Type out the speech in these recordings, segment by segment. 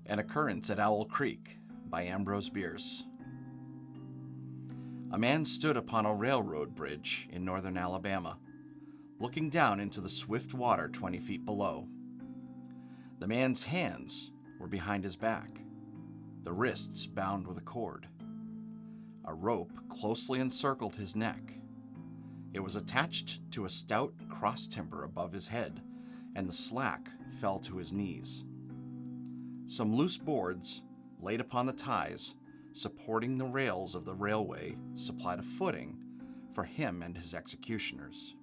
An Occurrence at Owl Creek by Ambrose Bierce. A man stood upon a railroad bridge in northern Alabama, looking down into the swift water 20 feet below. The man's hands were behind his back, the wrists bound with a cord. A rope closely encircled his neck. It was attached to a stout cross timber above his head, and the slack fell to his knees. Some loose boards, laid upon the ties, supporting the rails of the railway, supplied a footing for him and his executioners.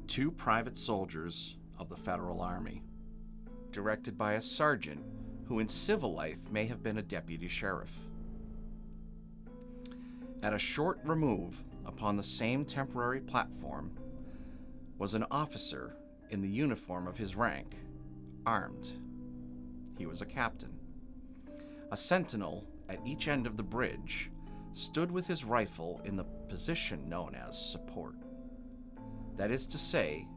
2 private soldiers of the Federal Army, directed by a sergeant who in civil life may have been a deputy sheriff. At a short remove upon the same temporary platform was an officer in the uniform of his rank, armed. He was a captain. A sentinel at each end of the bridge stood with his rifle in the position known as support. That is to say,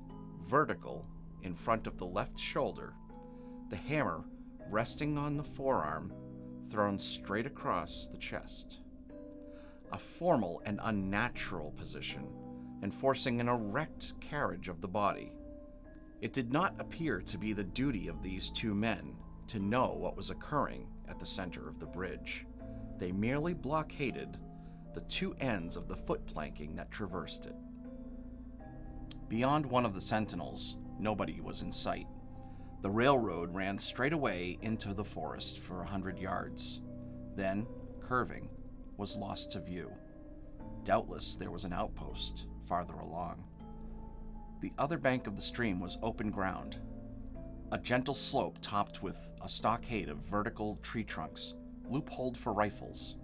vertical in front of the left shoulder, the hammer resting on the forearm, thrown straight across the chest. A formal and unnatural position, enforcing an erect carriage of the body. It did not appear to be the duty of these 2 men to know what was occurring at the center of the bridge. They merely blockaded the 2 ends of the foot planking that traversed it. Beyond one of the sentinels, nobody was in sight. The railroad ran straight away into the forest for 100 yards. Then, curving, was lost to view. Doubtless there was an outpost farther along. The other bank of the stream was open ground, a gentle slope topped with a stockade of vertical tree trunks, loopholed for rifles,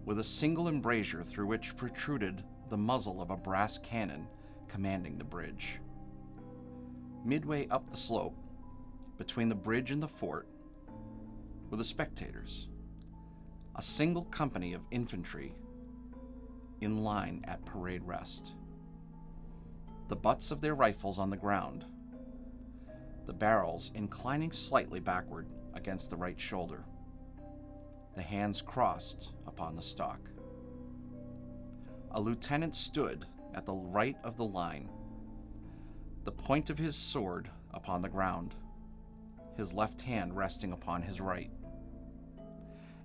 with a single embrasure through which protruded the muzzle of a brass cannon commanding the bridge. Midway up the slope, between the bridge and the fort, were the spectators, a single company of infantry in line at parade rest, the butts of their rifles on the ground, the barrels inclining slightly backward against the right shoulder, the hands crossed upon the stock. A lieutenant stood at the right of the line, the point of his sword upon the ground, his left hand resting upon his right.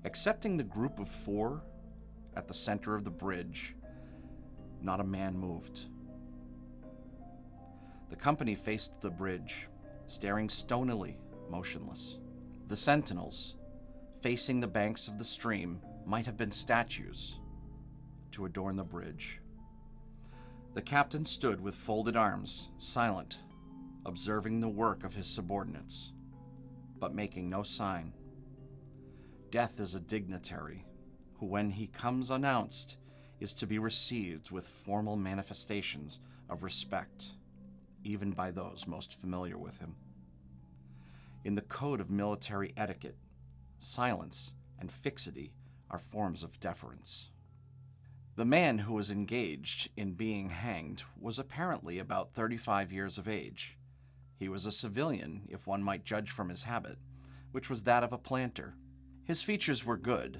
Excepting the group of 4 at the center of the bridge, not a man moved. The company faced the bridge, staring stonily, motionless. The sentinels, facing the banks of the stream, might have been statues to adorn the bridge. The captain stood with folded arms, silent, observing the work of his subordinates, but making no sign. Death is a dignitary who, when he comes unannounced, is to be received with formal manifestations of respect, even by those most familiar with him. In the code of military etiquette, silence and fixity are forms of deference. The man who was engaged in being hanged was apparently about 35 years of age. He was a civilian, if one might judge from his habit, which was that of a planter. His features were good.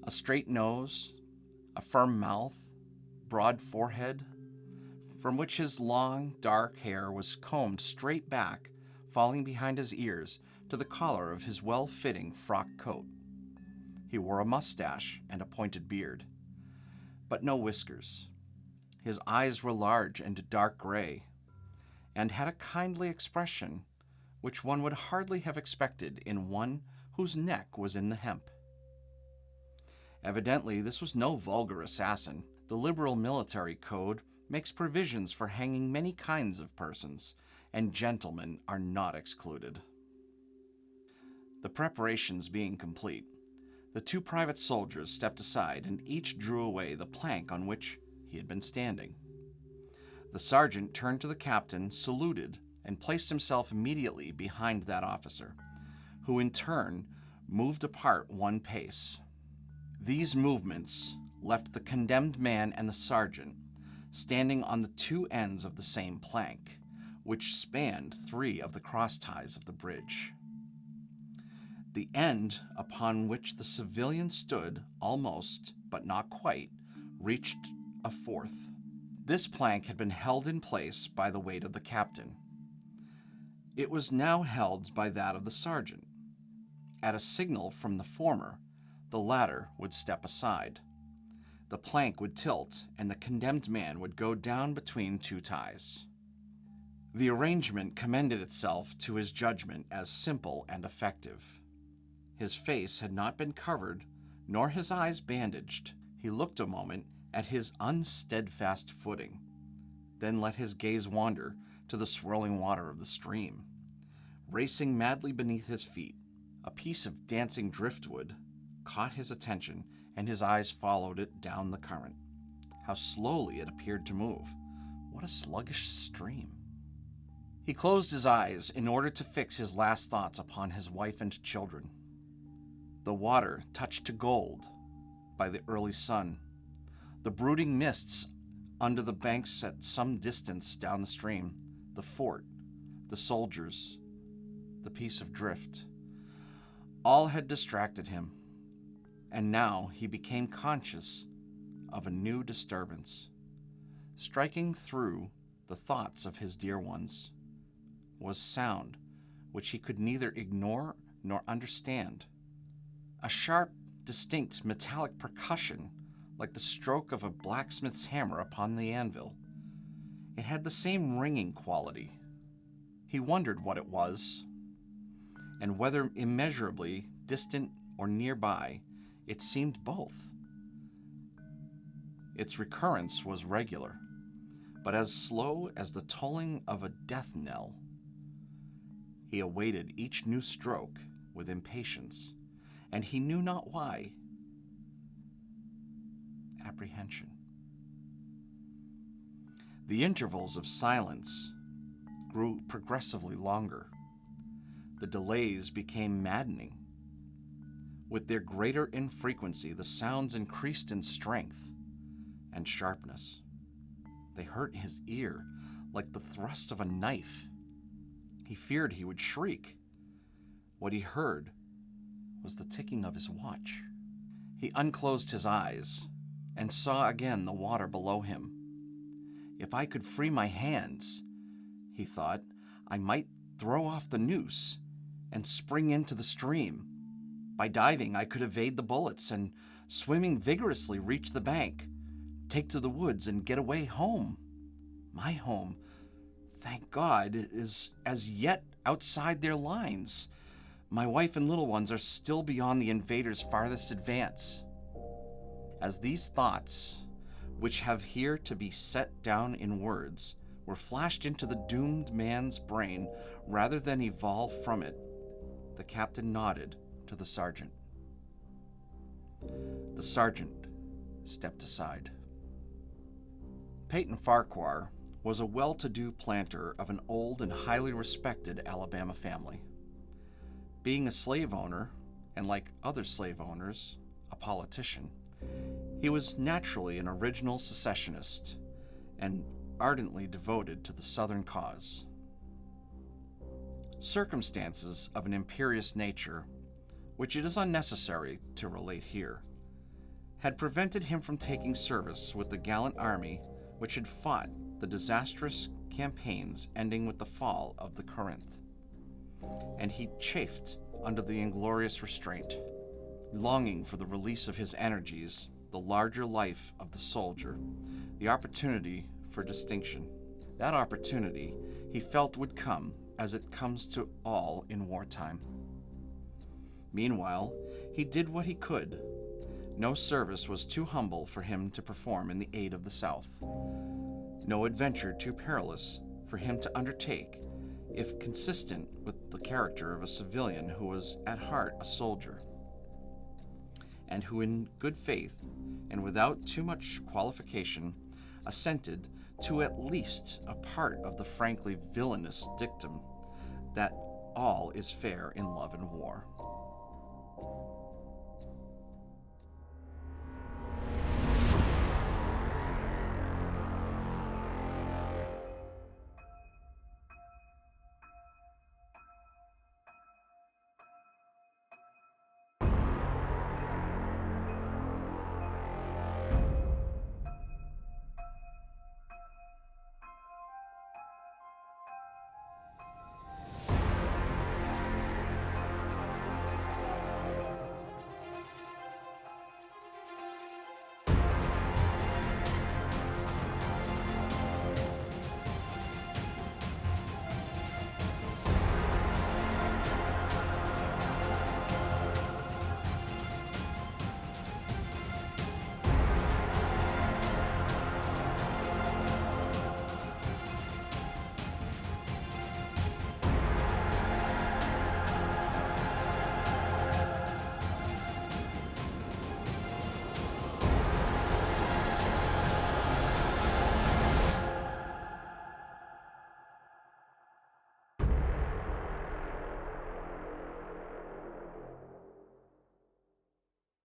A straight nose, a firm mouth, broad forehead, from which his long, dark hair was combed straight back, falling behind his ears to the collar of his well-fitting frock coat. He wore a mustache and a pointed beard, but no whiskers. His eyes were large and dark gray, and had a kindly expression which one would hardly have expected in one whose neck was in the hemp. Evidently, this was no vulgar assassin. The liberal military code makes provisions for hanging many kinds of persons, and gentlemen are not excluded. The preparations being complete, the 2 private soldiers stepped aside and each drew away the plank on which he had been standing. The sergeant turned to the captain, saluted, and placed himself immediately behind that officer, who in turn moved apart 1 pace. These movements left the condemned man and the sergeant standing on the 2 ends of the same plank, which spanned 3 of the cross ties of the bridge. The end upon which the civilian stood almost, but not quite, reached a fourth. This plank had been held in place by the weight of the captain. It was now held by that of the sergeant. At a signal from the former, the latter would step aside. The plank would tilt, and the condemned man would go down between two ties. The arrangement commended itself to his judgment as simple and effective. His face had not been covered, nor his eyes bandaged. He looked a moment at his unsteadfast footing, then let his gaze wander to the swirling water of the stream. Racing madly beneath his feet, a piece of dancing driftwood caught his attention, and his eyes followed it down the current. How slowly it appeared to move. What a sluggish stream. He closed his eyes in order to fix his last thoughts upon his wife and children. The water touched to gold by the early sun. The brooding mists under the banks at some distance down the stream, the fort, the soldiers, the piece of drift, all had distracted him, and now he became conscious of a new disturbance. Striking through the thoughts of his dear ones was sound which he could neither ignore nor understand. A sharp, distinct metallic percussion, like the stroke of a blacksmith's hammer upon the anvil. It had the same ringing quality. He wondered what it was, and whether immeasurably distant or nearby. It seemed both. Its recurrence was regular, but as slow as the tolling of a death knell. He awaited each new stroke with impatience, and he knew not why. Apprehension. The intervals of silence grew progressively longer. The delays became maddening. With their greater infrequency, the sounds increased in strength and sharpness. They hurt his ear like the thrust of a knife. He feared he would shriek. What he heard was the ticking of his watch. He unclosed his eyes and saw again the water below him. If I could free my hands, he thought, I might throw off the noose and spring into the stream. By diving, I could evade the bullets and, swimming vigorously, reach the bank, take to the woods, and get away home. My home, thank God, is as yet outside their lines. My wife and little ones are still beyond the invaders' farthest advance. As these thoughts, which have here to be set down in words, were flashed into the doomed man's brain rather than evolve from it, the captain nodded to the sergeant. The sergeant stepped aside. Peyton Farquhar was a well-to-do planter of an old and highly respected Alabama family. Being a slave owner, and like other slave owners, a politician, he was naturally an original secessionist and ardently devoted to the Southern cause. Circumstances of an imperious nature, which it is unnecessary to relate here, had prevented him from taking service with the gallant army which had fought the disastrous campaigns ending with the fall of the Corinth, and he chafed under the inglorious restraint, longing for the release of his energies, the larger life of the soldier, the opportunity for distinction. That opportunity he felt would come as it comes to all in wartime. Meanwhile, he did what he could. No service was too humble for him to perform in the aid of the South. No adventure too perilous for him to undertake, if consistent with the character of a civilian who was at heart a soldier, and who in good faith and without too much qualification assented to at least a part of the frankly villainous dictum that all is fair in love and war.